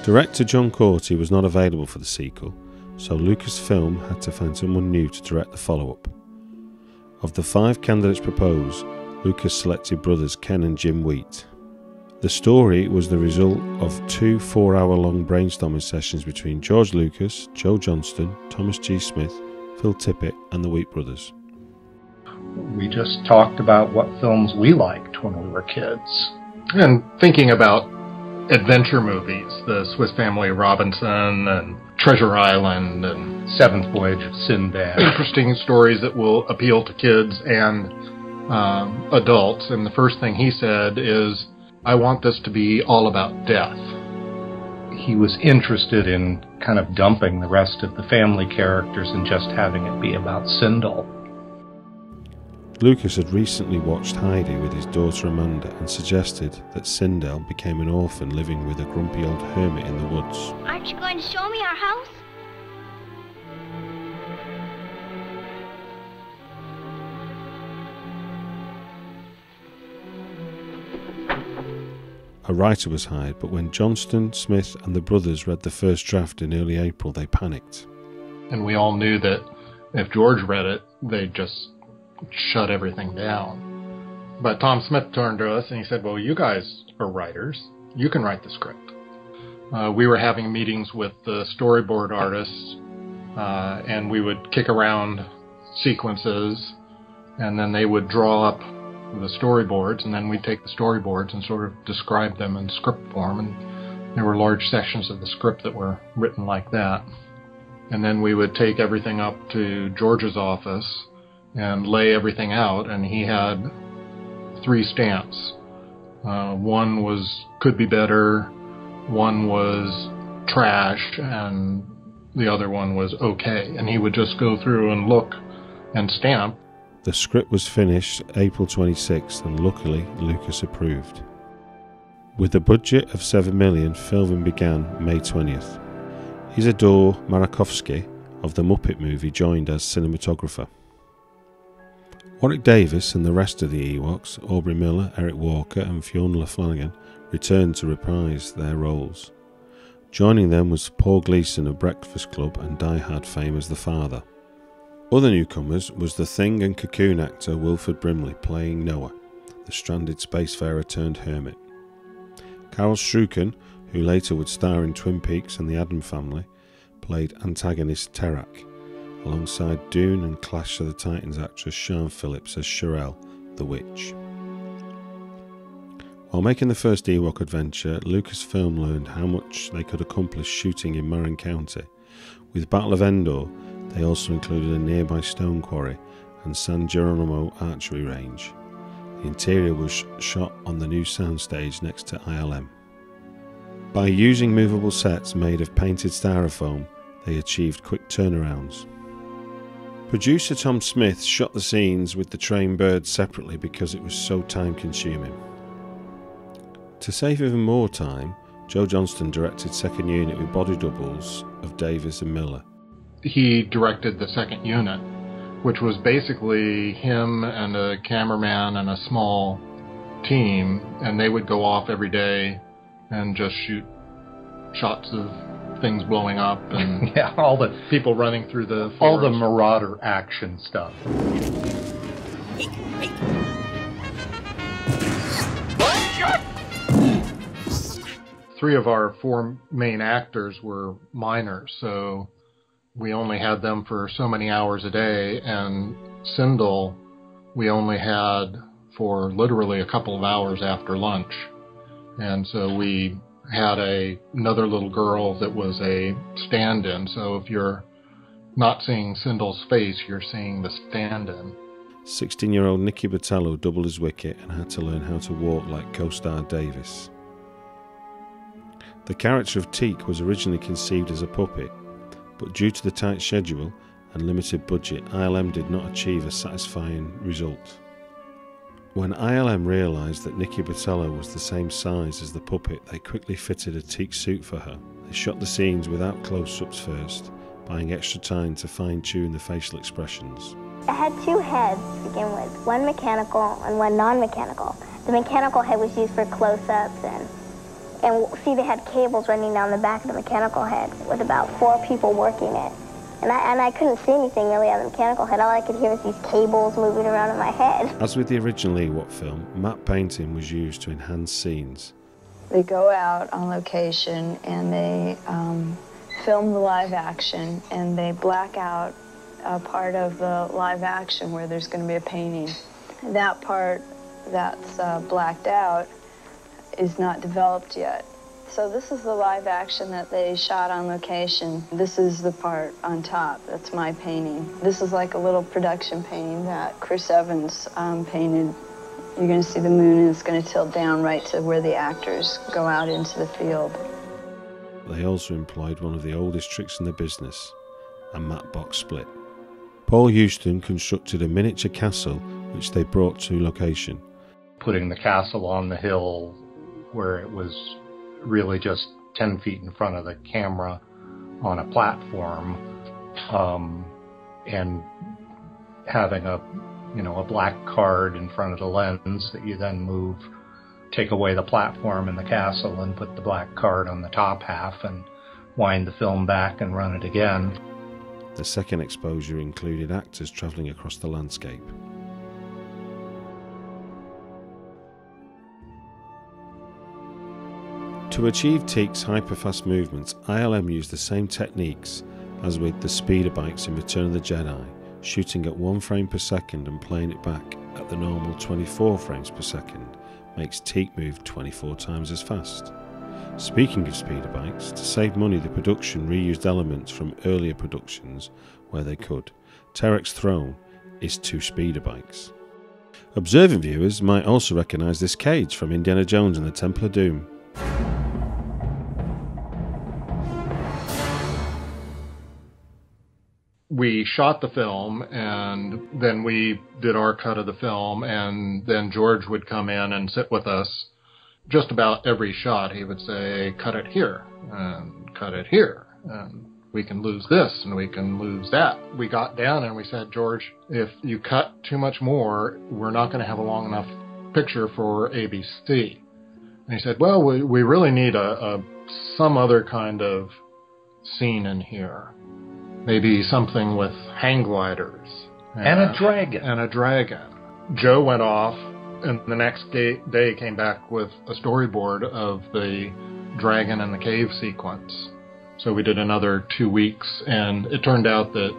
Director John Corty was not available for the sequel, so Lucasfilm had to find someone new to direct the follow-up. Of the 5 candidates proposed, Lucas selected brothers Ken and Jim Wheat. The story was the result of 2 4-hour-long brainstorming sessions between George Lucas, Joe Johnston, Thomas G. Smith, Phil Tippett and the Wheat brothers. We just talked about what films we liked when we were kids. And thinking about adventure movies, the Swiss Family Robinson and Treasure Island and Seventh Voyage of Sinbad. Interesting stories that will appeal to kids and adults. And the first thing he said is, I want this to be all about death. He was interested in kind of dumping the rest of the family characters and just having it be about Sindel. Lucas had recently watched Heidi with his daughter Amanda and suggested that Sindel became an orphan living with a grumpy old hermit in the woods. Aren't you going to show me our house? A writer was hired, but when Johnston, Smith and the brothers read the first draft in early April, they panicked. And we all knew that if George read it, they'd just shut everything down. But Tom Smith turned to us and he said, well, you guys are writers. You can write the script. We were having meetings with the storyboard artists, and we would kick around sequences, and then they would draw up the storyboards, and then we'd take the storyboards and sort of describe them in script form, and there were large sections of the script that were written like that. And then we would take everything up to George's office and lay everything out, and he had 3 stamps. One was could be better, one was trash, and the other one was okay. And he would just go through and look and stamp. The script was finished April 26th and luckily Lucas approved. With a budget of $7 million, filming began May 20th. Isadore Marakovsky of the Muppet Movie joined as cinematographer. Warwick Davis and the rest of the Ewoks, Aubrey Miller, Eric Walker and Fiona Flanagan, returned to reprise their roles. Joining them was Paul Gleason of Breakfast Club and Die Hard fame as the father. Other newcomers was the Thing and Cocoon actor Wilford Brimley playing Noah, the stranded spacefarer turned hermit. Carol Strucken, who later would star in Twin Peaks and The Addams Family, played antagonist Terak, alongside Dune and Clash of the Titans actress Sian Phillips as Shirelle, the witch. While making the first Ewok adventure, Lucasfilm learned how much they could accomplish shooting in Marin County. With Battle of Endor, they also included a nearby stone quarry and San Geronimo archery range. The interior was shot on the new soundstage next to ILM. By using movable sets made of painted styrofoam, they achieved quick turnarounds. Producer Tom Smith shot the scenes with the trained birds separately because it was so time-consuming. To save even more time, Joe Johnston directed second unit with body doubles of Davis and Miller. He directed the second unit, which was basically him and a cameraman and a small team, and they would go off every day and just shoot shots of things blowing up and Yeah, all the people running through the forest. All the Marauder action stuff. Three of our 4 main actors were minors, so we only had them for so many hours a day, and Sindel we only had for literally a couple of hours after lunch. And so we had another little girl that was a stand-in, so if you're not seeing Sindel's face, you're seeing the stand-in. 16-year-old Nicky Botello doubled as Wicket and had to learn how to walk like co-star Davis. The character of Teak was originally conceived as a puppet, but due to the tight schedule and limited budget, ILM did not achieve a satisfying result. When ILM realised that Nicky Botello was the same size as the puppet, they quickly fitted a teak suit for her. They shot the scenes without close-ups first, buying extra time to fine-tune the facial expressions. It had 2 heads to begin with, one mechanical and one non-mechanical. The mechanical head was used for close-ups and and see they had cables running down the back of the mechanical head with about 4 people working it. And I couldn't see anything really on the mechanical head. All I could hear was these cables moving around in my head. As with the original Ewok film, matte painting was used to enhance scenes. They go out on location and they film the live action, and they black out a part of the live action where there's going to be a painting. That part that's blacked out is not developed yet. So this is the live action that they shot on location. This is the part on top. That's my painting. This is like a little production painting that Chris Evans painted. You're going to see the moon, and it's going to tilt down right to where the actors go out into the field. They also employed one of the oldest tricks in the business, a matte box split. Paul Houston constructed a miniature castle which they brought to location. Putting the castle on the hill where it was really just 10 feet in front of the camera on a platform, and having a black card in front of the lens that you then move, take away the platform in the castle and put the black card on the top half and wind the film back and run it again. The second exposure included actors travelling across the landscape. To achieve Teek's hyperfast movements, ILM used the same techniques as with the speeder bikes in Return of the Jedi, shooting at 1 frame per second and playing it back at the normal 24 frames per second makes Teek move 24 times as fast. Speaking of speeder bikes, to save money the production reused elements from earlier productions where they could. Terek's throne is 2 speeder bikes. Observant viewers might also recognise this cage from Indiana Jones and the Temple of Doom. We shot the film, and then we did our cut of the film, and then George would come in and sit with us. Just about every shot he would say, cut it here, and cut it here, and we can lose this, and we can lose that. We got down and we said, George, if you cut too much more, we're not going to have a long enough picture for ABC. And he said, well, we really need some other kind of scene in here. Maybe something with hang gliders. And a dragon. And a dragon. Joe went off, and the next day came back with a storyboard of the dragon and the cave sequence. So we did another 2 weeks, and it turned out that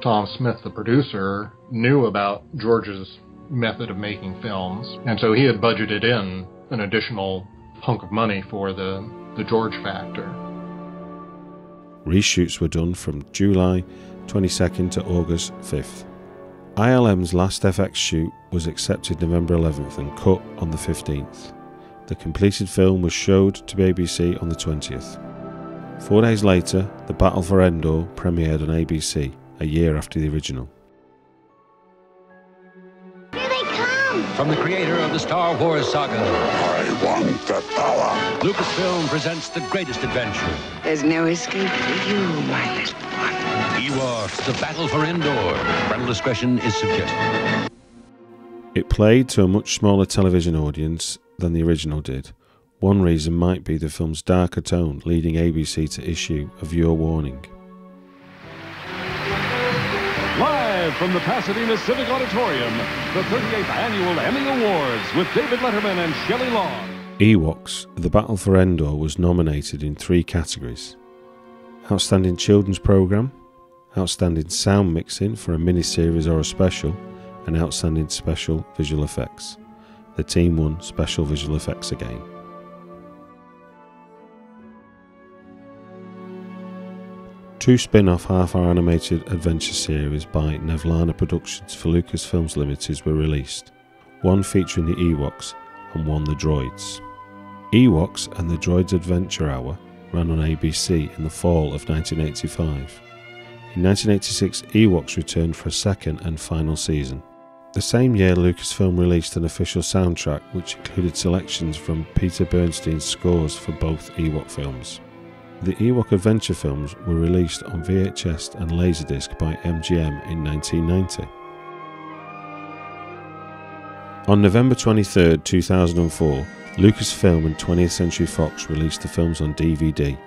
Tom Smith, the producer, knew about George's method of making films, and so he had budgeted in an additional hunk of money for the George factor. Reshoots were done from July 22nd to August 5th. ILM's last FX shoot was accepted November 11th and cut on the 15th. The completed film was showed to ABC on the 20th. 4 days later, The Battle for Endor premiered on ABC, a year after the original. Here they come! From the creator of the Star Wars saga, I want the power. Lucasfilm presents the greatest adventure. There's no escape for you, my little one. Ewoks, The Battle for Endor. Parental discretion is suggested. It played to a much smaller television audience than the original did. One reason might be the film's darker tone, leading ABC to issue a viewer warning. Live from the Pasadena Civic Auditorium, the 38th Annual Emmy Awards with David Letterman and Shelley Long. Ewoks, The Battle for Endor was nominated in 3 categories. Outstanding Children's Programme, Outstanding Sound Mixing for a miniseries or a special, and Outstanding Special Visual Effects. The team won Special Visual Effects again. Two spin-off half-hour animated adventure series by Nevlana Productions for Lucasfilms Limited were released, one featuring the Ewoks and one the Droids. Ewoks and the Droids Adventure Hour ran on ABC in the fall of 1985. In 1986, Ewoks returned for a second and final season. The same year, Lucasfilm released an official soundtrack which included selections from Peter Bernstein's scores for both Ewok films. The Ewok Adventure films were released on VHS and Laserdisc by MGM in 1990. On November 23, 2004, Lucasfilm and 20th Century Fox released the films on DVD.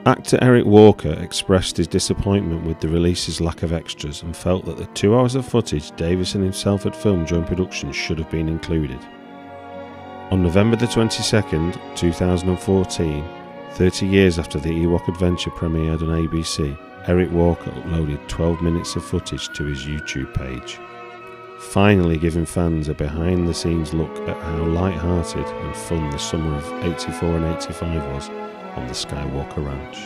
Actor Eric Walker expressed his disappointment with the release's lack of extras and felt that the 2 hours of footage Davison himself had filmed during production should have been included. On November the 22nd, 2014, 30 years after the Ewok Adventure premiered on ABC, Eric Walker uploaded 12 minutes of footage to his YouTube page, finally giving fans a behind-the-scenes look at how light-hearted and fun the summer of '84 and '85 was on the Skywalker Ranch.